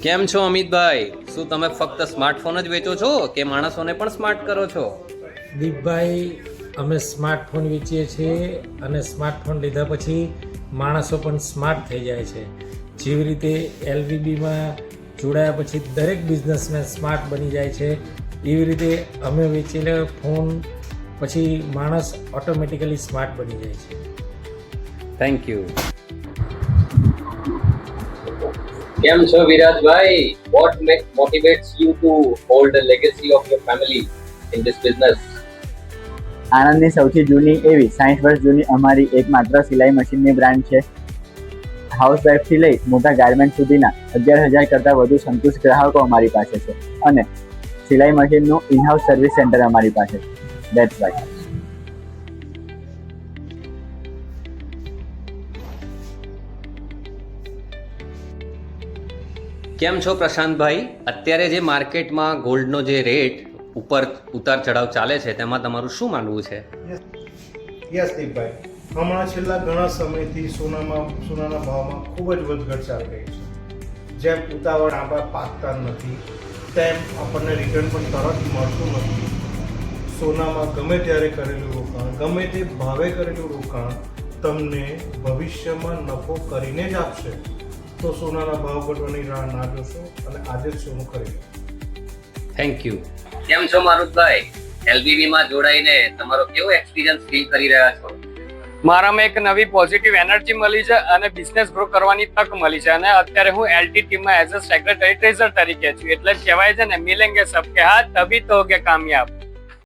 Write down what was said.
કેમ છો અમિતભાઈ? શું તમે ફક્ત સ્માર્ટફોન જ વેચો છો કે માણસોને પણ સ્માર્ટ કરો છો? દીપભાઈ, અમે સ્માર્ટફોન વેચીએ છીએ અને સ્માર્ટફોન લીધા પછી માણસો પણ સ્માર્ટ થઈ જાય છે. જેવી રીતે એલવીબીમાં જોડાયા પછી દરેક બિઝનેસમેન સ્માર્ટ બની જાય છે, એવી રીતે અમે વેચેલા ફોન પછી માણસ ઓટોમેટિકલી સ્માર્ટ બની જાય છે. Thank you. કેમ છો વિરાજભાઈ? What motivates you to hold the legacy of your family in this business? આણંદની સૌથી જૂની એવી 60 વર્ષ જૂની અમારી એકમાત્ર સિલાઈ મશીનની બ્રાન્ડ છે. હાઉસવાઇફથી લઈ મોટા ગાર્મેન્ટ સુધીના 11,000 કરતાં વધુ સંતુષ્ટ ગ્રાહકો અમારી પાસે છે અને સિલાઈ મશીનનું ઇનહાઉસ સર્વિસ સેન્ટર અમારી પાસે છે. That's why. કેમ છો પ્રશાંતભાઈ? અત્યારે જે માર્કેટમાં ગોલ્ડનો જે રેટ ઉપર ઉતાર ચઢાવ ચાલે છે તેમાં તમારું શું માનવું છે? યસ દીપભાઈ, હમણાં છેલ્લા ઘણા સમયથી સોનાના ભાવમાં ખૂબ જ વધઘટ ચાલી રહી છે. જેમ ઉતાવળ આપણા પાકતા નથી તેમ આપણને રિટર્ન પણ તરત મળતું નથી. સોનામાં ગમે ત્યારે કરેલું રોકાણ, ગમે તે ભાવે કરેલું રોકાણ તમને ભવિષ્યમાં નફો કરીને જ આપશે. તો સોનાના ભાવ ઘટવાની રાહ ના જોશો અને આજે જ સોનું ખરીદો. Thank you. કેમ છો મારુતભાઈ? એલબીબી માં જોડાઈને તમારો કેવો એક્સપિરિયન્સ ફીલ કરી રહ્યા છો? મારામાં એક નવી પોઝિટિવ એનર્જી મળી છે અને બિઝનેસ ગ્રો કરવાની તક મળી છે અને અત્યારે હું એલટી ટીમમાં એઝ અ સેક્રેટરી ટ્રેઝર તરીકે છું. એટલે કહેવાય છે ને, મિલેંગે સબકે હાથ તભી તો હોગે કામયાબ.